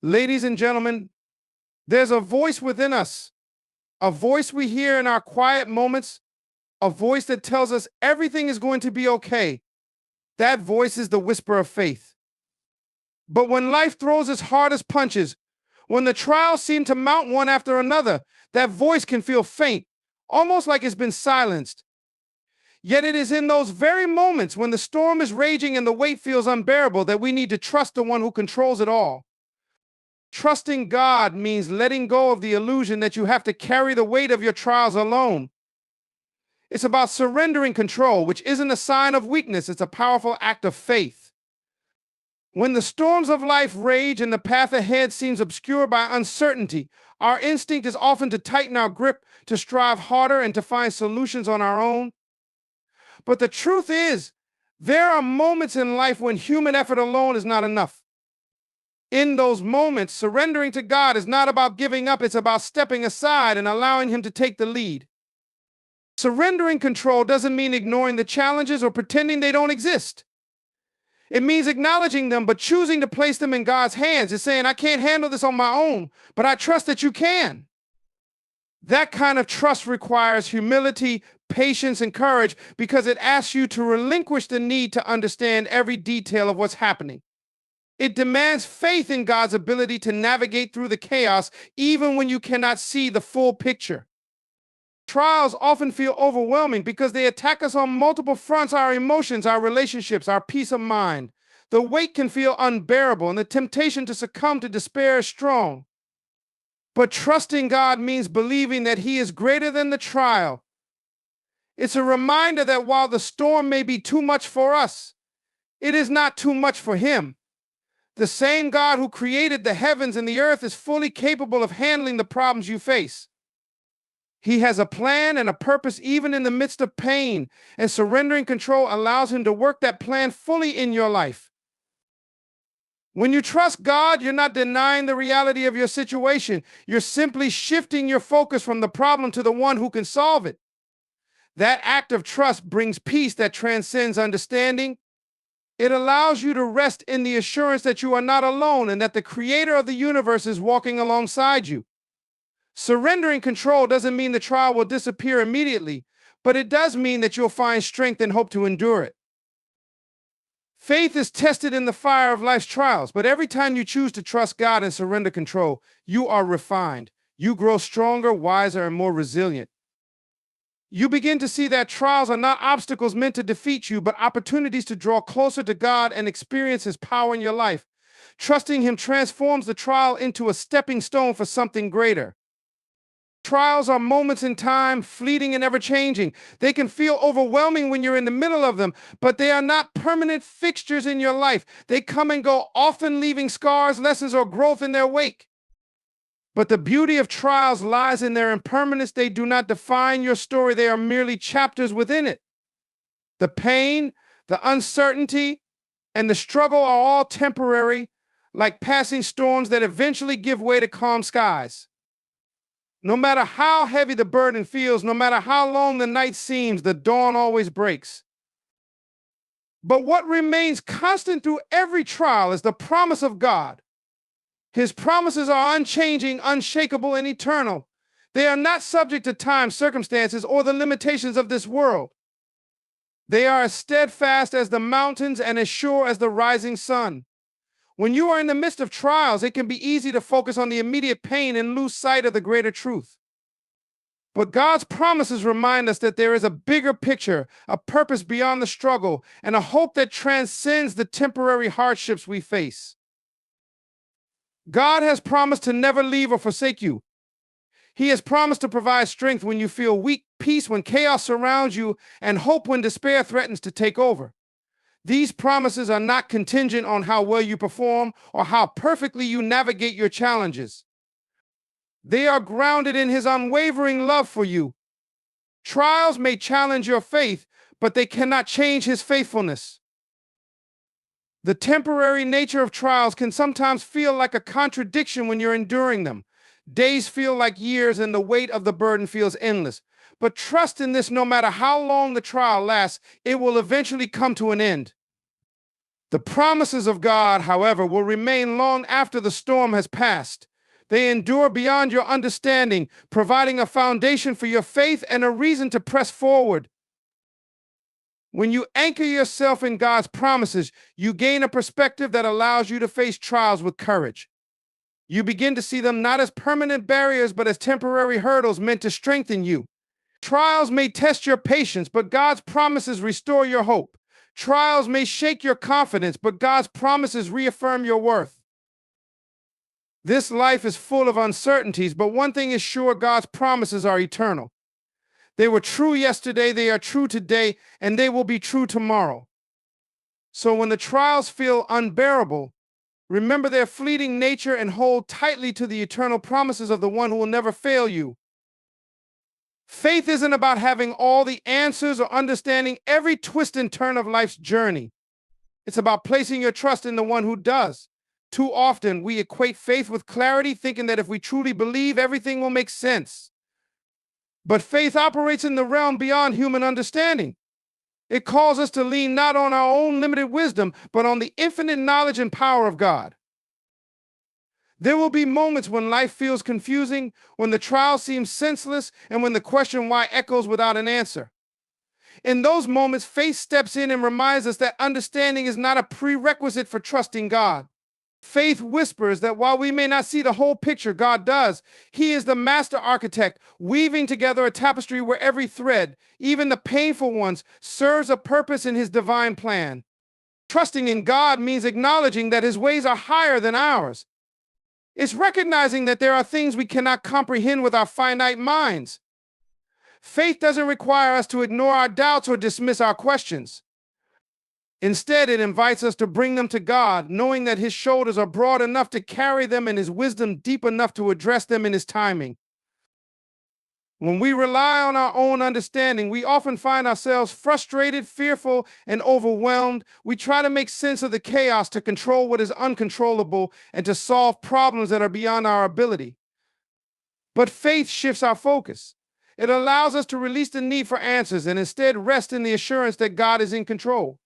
Ladies and gentlemen, there's a voice within us, a voice we hear in our quiet moments, a voice that tells us everything is going to be okay. That voice is the whisper of faith. But when life throws its hardest punches, when the trials seem to mount one after another, that voice can feel faint, almost like it's been silenced. Yet it is in those very moments when the storm is raging and the weight feels unbearable that we need to trust the one who controls it all. Trusting God means letting go of the illusion that you have to carry the weight of your trials alone. It's about surrendering control, which isn't a sign of weakness, it's a powerful act of faith. When the storms of life rage and the path ahead seems obscured by uncertainty, our instinct is often to tighten our grip, to strive harder, and to find solutions on our own. But the truth is, there are moments in life when human effort alone is not enough. In those moments, surrendering to God is not about giving up, it's about stepping aside and allowing Him to take the lead. Surrendering control doesn't mean ignoring the challenges or pretending they don't exist. It means acknowledging them, but choosing to place them in God's hands. It's saying, I can't handle this on my own, but I trust that you can. That kind of trust requires humility, patience, and courage because it asks you to relinquish the need to understand every detail of what's happening. It demands faith in God's ability to navigate through the chaos, even when you cannot see the full picture. Trials often feel overwhelming because they attack us on multiple fronts: our emotions, our relationships, our peace of mind. The weight can feel unbearable, and the temptation to succumb to despair is strong. But trusting God means believing that He is greater than the trial. It's a reminder that while the storm may be too much for us, it is not too much for Him. The same God who created the heavens and the earth is fully capable of handling the problems you face. He has a plan and a purpose even in the midst of pain, and surrendering control allows Him to work that plan fully in your life. When you trust God, you're not denying the reality of your situation. You're simply shifting your focus from the problem to the one who can solve it. That act of trust brings peace that transcends understanding. It allows you to rest in the assurance that you are not alone and that the Creator of the universe is walking alongside you. Surrendering control doesn't mean the trial will disappear immediately, but it does mean that you'll find strength and hope to endure it. Faith is tested in the fire of life's trials, but every time you choose to trust God and surrender control, you are refined. You grow stronger, wiser, and more resilient. You begin to see that trials are not obstacles meant to defeat you, but opportunities to draw closer to God and experience His power in your life. Trusting Him transforms the trial into a stepping stone for something greater. Trials are moments in time, fleeting and ever-changing. They can feel overwhelming when you're in the middle of them, but they are not permanent fixtures in your life. They come and go, often leaving scars, lessons, or growth in their wake. But the beauty of trials lies in their impermanence. They do not define your story. They are merely chapters within it. The pain, the uncertainty, and the struggle are all temporary, like passing storms that eventually give way to calm skies. No matter how heavy the burden feels, no matter how long the night seems, the dawn always breaks. But what remains constant through every trial is the promise of God. His promises are unchanging, unshakable, and eternal. They are not subject to time, circumstances, or the limitations of this world. They are as steadfast as the mountains and as sure as the rising sun. When you are in the midst of trials, it can be easy to focus on the immediate pain and lose sight of the greater truth. But God's promises remind us that there is a bigger picture, a purpose beyond the struggle, and a hope that transcends the temporary hardships we face. God has promised to never leave or forsake you. He has promised to provide strength when you feel weak, peace when chaos surrounds you, and hope when despair threatens to take over. These promises are not contingent on how well you perform or how perfectly you navigate your challenges. They are grounded in His unwavering love for you. Trials may challenge your faith, but they cannot change His faithfulness. The temporary nature of trials can sometimes feel like a contradiction when you're enduring them. Days feel like years and the weight of the burden feels endless. But trust in this: no matter how long the trial lasts, it will eventually come to an end. The promises of God, however, will remain long after the storm has passed. They endure beyond your understanding, providing a foundation for your faith and a reason to press forward. When you anchor yourself in God's promises, you gain a perspective that allows you to face trials with courage. You begin to see them not as permanent barriers, but as temporary hurdles meant to strengthen you. Trials may test your patience, but God's promises restore your hope. Trials may shake your confidence, but God's promises reaffirm your worth. This life is full of uncertainties, but one thing is sure: God's promises are eternal. They were true yesterday, they are true today, and they will be true tomorrow. So when the trials feel unbearable, remember their fleeting nature and hold tightly to the eternal promises of the one who will never fail you. Faith isn't about having all the answers or understanding every twist and turn of life's journey. It's about placing your trust in the one who does. Too often, we equate faith with clarity, thinking that if we truly believe, everything will make sense. But faith operates in the realm beyond human understanding. It calls us to lean not on our own limited wisdom, but on the infinite knowledge and power of God. There will be moments when life feels confusing, when the trial seems senseless, and when the question why echoes without an answer. In those moments, faith steps in and reminds us that understanding is not a prerequisite for trusting God. Faith whispers that while we may not see the whole picture, God does. He is the master architect, weaving together a tapestry where every thread, even the painful ones, serves a purpose in his divine plan. Trusting in God means acknowledging that his ways are higher than ours. It's recognizing that there are things we cannot comprehend with our finite minds. Faith doesn't require us to ignore our doubts or dismiss our questions. Instead, it invites us to bring them to God, knowing that his shoulders are broad enough to carry them and his wisdom deep enough to address them in his timing. When we rely on our own understanding, we often find ourselves frustrated, fearful, and overwhelmed. We try to make sense of the chaos, to control what is uncontrollable, and to solve problems that are beyond our ability. But faith shifts our focus. It allows us to release the need for answers and instead rest in the assurance that God is in control.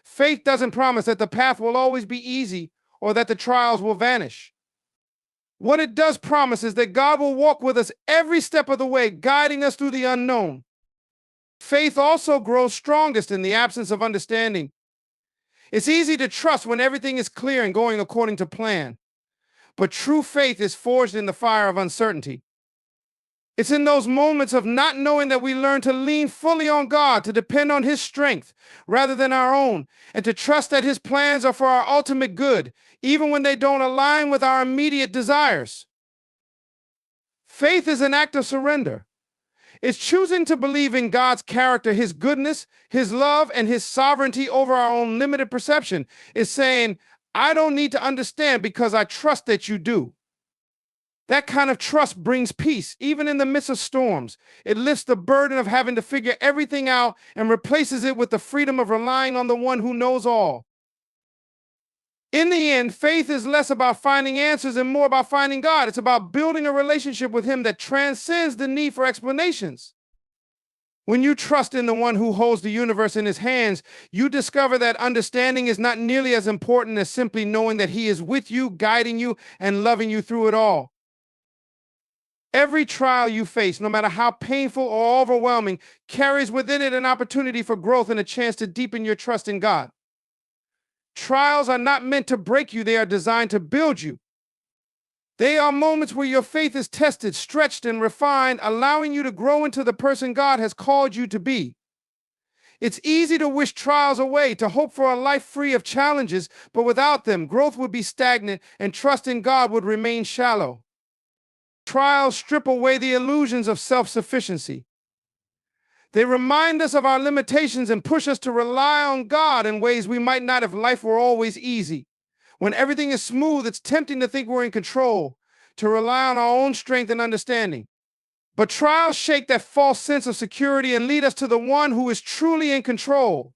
Faith doesn't promise that the path will always be easy or that the trials will vanish. What it does promise is that God will walk with us every step of the way, guiding us through the unknown. Faith also grows strongest in the absence of understanding. It's easy to trust when everything is clear and going according to plan. But true faith is forged in the fire of uncertainty. It's in those moments of not knowing that we learn to lean fully on God, to depend on his strength rather than our own, and to trust that his plans are for our ultimate good, even when they don't align with our immediate desires. Faith is an act of surrender. It's choosing to believe in God's character, his goodness, his love, and his sovereignty over our own limited perception. It's saying, I don't need to understand because I trust that you do. That kind of trust brings peace, even in the midst of storms. It lifts the burden of having to figure everything out and replaces it with the freedom of relying on the one who knows all. In the end, faith is less about finding answers and more about finding God. It's about building a relationship with him that transcends the need for explanations. When you trust in the one who holds the universe in his hands, you discover that understanding is not nearly as important as simply knowing that he is with you, guiding you, and loving you through it all. Every trial you face, no matter how painful or overwhelming, carries within it an opportunity for growth and a chance to deepen your trust in God. Trials are not meant to break you, they are designed to build you. They are moments where your faith is tested, stretched, and refined, allowing you to grow into the person God has called you to be. It's easy to wish trials away, to hope for a life free of challenges, but without them, growth would be stagnant and trust in God would remain shallow. Trials strip away the illusions of self-sufficiency. They remind us of our limitations and push us to rely on God in ways we might not if life were always easy. When everything is smooth, it's tempting to think we're in control, to rely on our own strength and understanding. But trials shake that false sense of security and lead us to the one who is truly in control.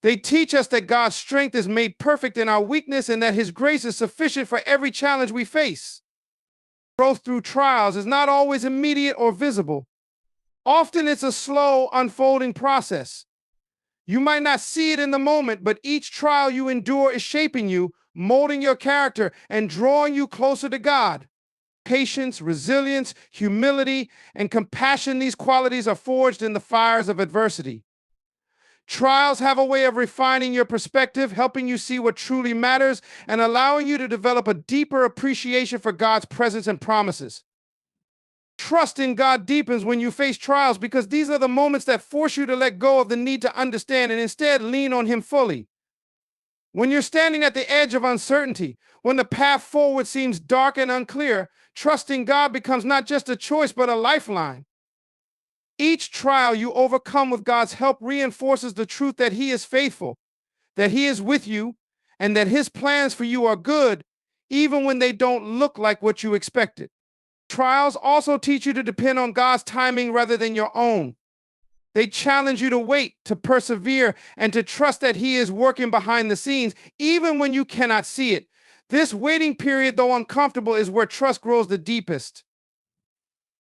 They teach us that God's strength is made perfect in our weakness and that his grace is sufficient for every challenge we face. Growth through trials is not always immediate or visible. Often it's a slow, unfolding process. You might not see it in the moment, but each trial you endure is shaping you, molding your character, and drawing you closer to God. Patience, resilience, humility, and compassion, these qualities are forged in the fires of adversity. Trials have a way of refining your perspective, helping you see what truly matters, and allowing you to develop a deeper appreciation for God's presence and promises. Trust in God deepens when you face trials because these are the moments that force you to let go of the need to understand and instead lean on Him fully. When you're standing at the edge of uncertainty, when the path forward seems dark and unclear, trusting God becomes not just a choice but a lifeline. Each trial you overcome with God's help reinforces the truth that He is faithful, that He is with you, and that His plans for you are good, even when they don't look like what you expected. Trials also teach you to depend on God's timing rather than your own. They challenge you to wait, to persevere, and to trust that He is working behind the scenes, even when you cannot see it. This waiting period, though uncomfortable, is where trust grows the deepest.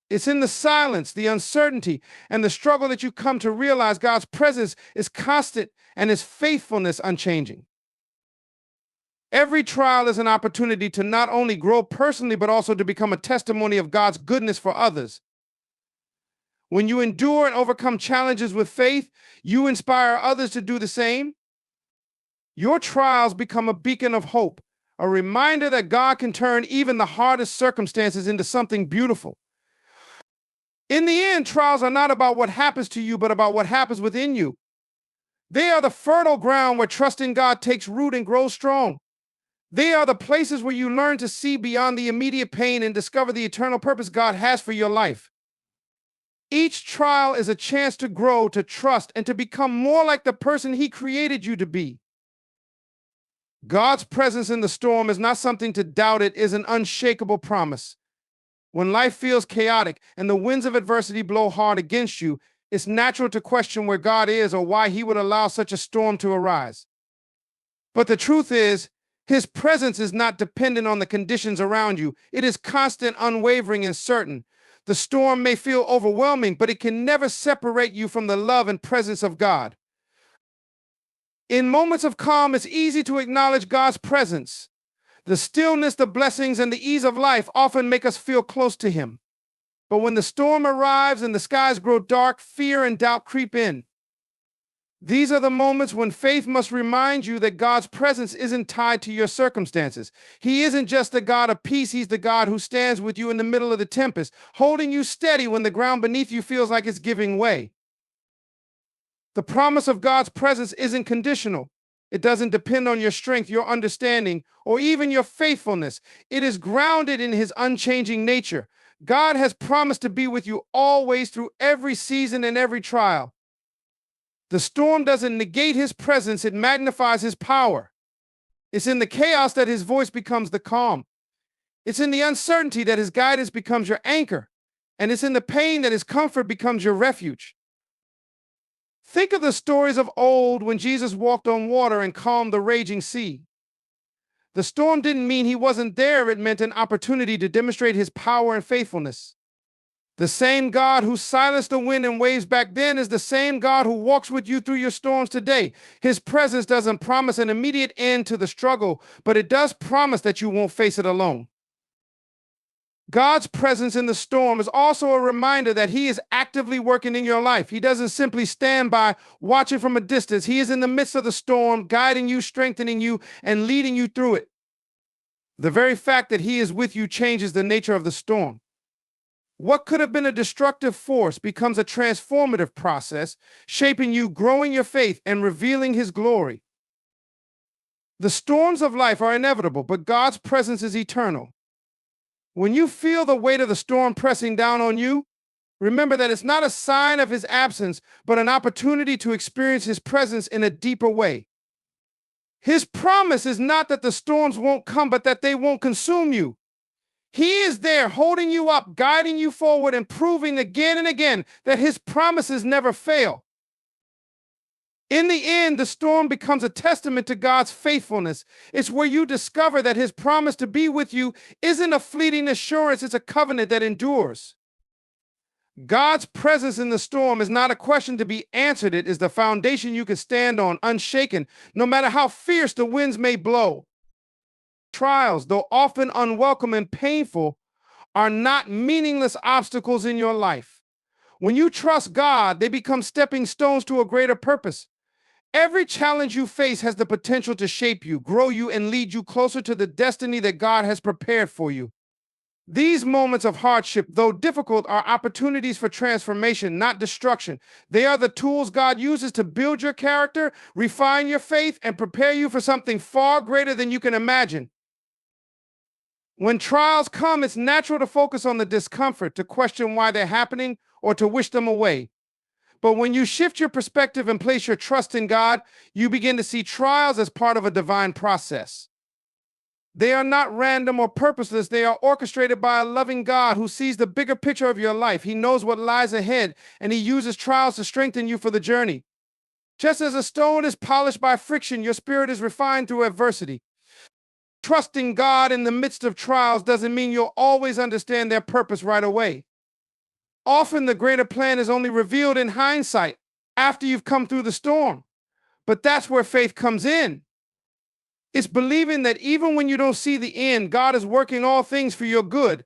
It's in the silence, the uncertainty, and the struggle that you come to realize God's presence is constant and His faithfulness unchanging. Every trial is an opportunity to not only grow personally, but also to become a testimony of God's goodness for others. When you endure and overcome challenges with faith, you inspire others to do the same. Your trials become a beacon of hope, a reminder that God can turn even the hardest circumstances into something beautiful. In the end, trials are not about what happens to you, but about what happens within you. They are the fertile ground where trust in God takes root and grows strong. They are the places where you learn to see beyond the immediate pain and discover the eternal purpose God has for your life. Each trial is a chance to grow, to trust, and to become more like the person He created you to be. God's presence in the storm is not something to doubt, it is an unshakable promise. When life feels chaotic and the winds of adversity blow hard against you, it's natural to question where God is or why He would allow such a storm to arise. But the truth is, His presence is not dependent on the conditions around you. It is constant, unwavering, and certain. The storm may feel overwhelming, but it can never separate you from the love and presence of God. In moments of calm, it's easy to acknowledge God's presence. The stillness, the blessings, and the ease of life often make us feel close to Him. But when the storm arrives and the skies grow dark, fear and doubt creep in. These are the moments when faith must remind you that God's presence isn't tied to your circumstances. He isn't just the God of peace, He's the God who stands with you in the middle of the tempest, holding you steady when the ground beneath you feels like it's giving way. The promise of God's presence isn't conditional. It doesn't depend on your strength, your understanding, or even your faithfulness. It is grounded in His unchanging nature. God has promised to be with you always through every season and every trial. The storm doesn't negate His presence, it magnifies His power. It's in the chaos that His voice becomes the calm. It's in the uncertainty that His guidance becomes your anchor. And it's in the pain that His comfort becomes your refuge. Think of the stories of old when Jesus walked on water and calmed the raging sea. The storm didn't mean He wasn't there, it meant an opportunity to demonstrate His power and faithfulness. The same God who silenced the wind and waves back then is the same God who walks with you through your storms today. His presence doesn't promise an immediate end to the struggle, but it does promise that you won't face it alone. God's presence in the storm is also a reminder that He is actively working in your life. He doesn't simply stand by watching from a distance. He is in the midst of the storm, guiding you, strengthening you, and leading you through it. The very fact that He is with you changes the nature of the storm. What could have been a destructive force becomes a transformative process, shaping you, growing your faith, and revealing His glory. The storms of life are inevitable, but God's presence is eternal. When you feel the weight of the storm pressing down on you, remember that it's not a sign of His absence, but an opportunity to experience His presence in a deeper way. His promise is not that the storms won't come, but that they won't consume you. He is there holding you up, guiding you forward, and proving again and again that His promises never fail. In the end, the storm becomes a testament to God's faithfulness. It's where you discover that His promise to be with you isn't a fleeting assurance, it's a covenant that endures. God's presence in the storm is not a question to be answered. It is the foundation you can stand on, unshaken, no matter how fierce the winds may blow. Trials, though often unwelcome and painful, are not meaningless obstacles in your life. When you trust God, they become stepping stones to a greater purpose. Every challenge you face has the potential to shape you, grow you, and lead you closer to the destiny that God has prepared for you. These moments of hardship, though difficult, are opportunities for transformation, not destruction. They are the tools God uses to build your character, refine your faith, and prepare you for something far greater than you can imagine. When trials come, it's natural to focus on the discomfort, to question why they're happening, or to wish them away. But when you shift your perspective and place your trust in God, you begin to see trials as part of a divine process. They are not random or purposeless. They are orchestrated by a loving God who sees the bigger picture of your life. He knows what lies ahead, and he uses trials to strengthen you for the journey. Just as a stone is polished by friction, your spirit is refined through adversity. Trusting God in the midst of trials doesn't mean you'll always understand their purpose right away. Often the greater plan is only revealed in hindsight, after you've come through the storm. But that's where faith comes in. It's believing that even when you don't see the end, God is working all things for your good.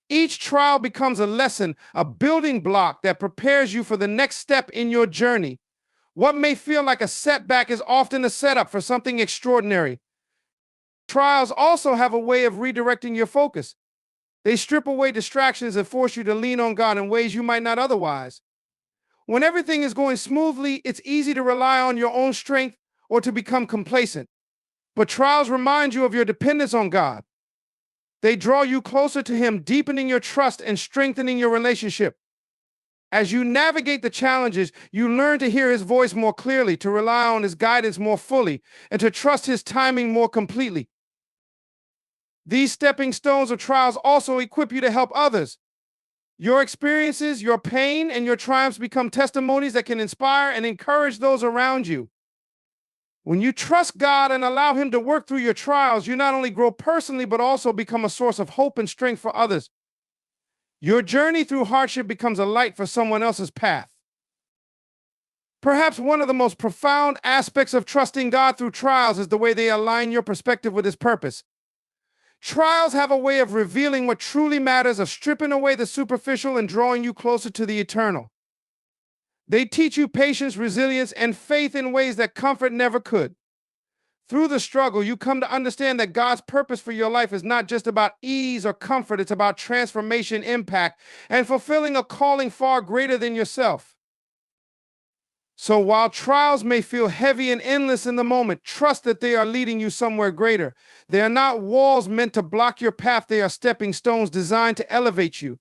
Each trial becomes a lesson, a building block that prepares you for the next step in your journey. What may feel like a setback is often a setup for something extraordinary. Trials also have a way of redirecting your focus. They strip away distractions and force you to lean on God in ways you might not otherwise. When everything is going smoothly, it's easy to rely on your own strength or to become complacent. But trials remind you of your dependence on God. They draw you closer to Him, deepening your trust and strengthening your relationship. As you navigate the challenges, you learn to hear His voice more clearly, to rely on His guidance more fully, and to trust His timing more completely. These stepping stones of trials also equip you to help others. Your experiences, your pain, and your triumphs become testimonies that can inspire and encourage those around you. When you trust God and allow Him to work through your trials, you not only grow personally, but also become a source of hope and strength for others. Your journey through hardship becomes a light for someone else's path. Perhaps one of the most profound aspects of trusting God through trials is the way they align your perspective with His purpose. Trials have a way of revealing what truly matters, of stripping away the superficial and drawing you closer to the eternal. They teach you patience, resilience, and faith in ways that comfort never could. Through the struggle, you come to understand that God's purpose for your life is not just about ease or comfort, it's about transformation, impact, and fulfilling a calling far greater than yourself. So while trials may feel heavy and endless in the moment, trust that they are leading you somewhere greater. They are not walls meant to block your path, they are stepping stones designed to elevate you.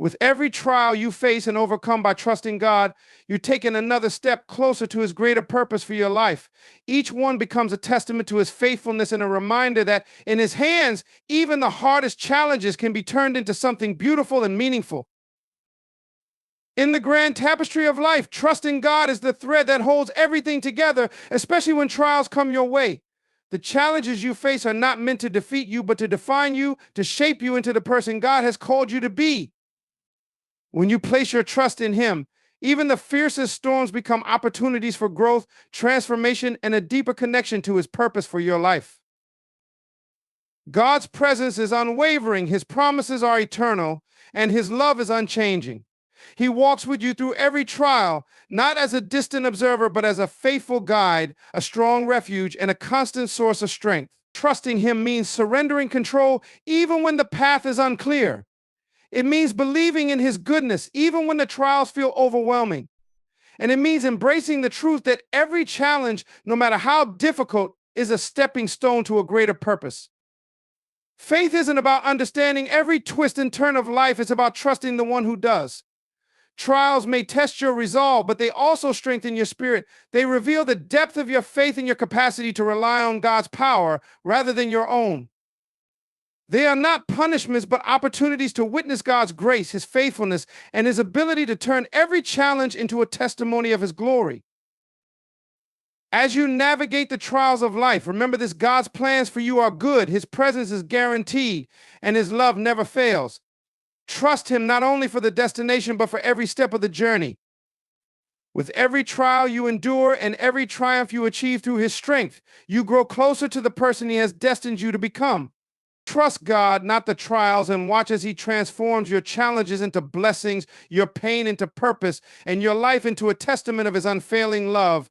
With every trial you face and overcome by trusting God, you're taking another step closer to His greater purpose for your life. Each one becomes a testament to His faithfulness and a reminder that in His hands, even the hardest challenges can be turned into something beautiful and meaningful. In the grand tapestry of life, trusting God is the thread that holds everything together, especially when trials come your way. The challenges you face are not meant to defeat you, but to define you, to shape you into the person God has called you to be. When you place your trust in Him, even the fiercest storms become opportunities for growth, transformation, and a deeper connection to His purpose for your life. God's presence is unwavering, His promises are eternal, and His love is unchanging. He walks with you through every trial, not as a distant observer, but as a faithful guide, a strong refuge, and a constant source of strength. Trusting Him means surrendering control even when the path is unclear. It means believing in His goodness, even when the trials feel overwhelming. And it means embracing the truth that every challenge, no matter how difficult, is a stepping stone to a greater purpose. Faith isn't about understanding every twist and turn of life, it's about trusting the one who does. Trials may test your resolve, but they also strengthen your spirit. They reveal the depth of your faith and your capacity to rely on God's power rather than your own. They are not punishments, but opportunities to witness God's grace, His faithfulness, and His ability to turn every challenge into a testimony of His glory. As you navigate the trials of life, remember this: God's plans for you are good, His presence is guaranteed, and His love never fails. Trust him not only for the destination, but for every step of the journey. With every trial you endure and every triumph you achieve through his strength, you grow closer to the person he has destined you to become. Trust God, not the trials, and watch as he transforms your challenges into blessings, your pain into purpose, and your life into a testament of his unfailing love.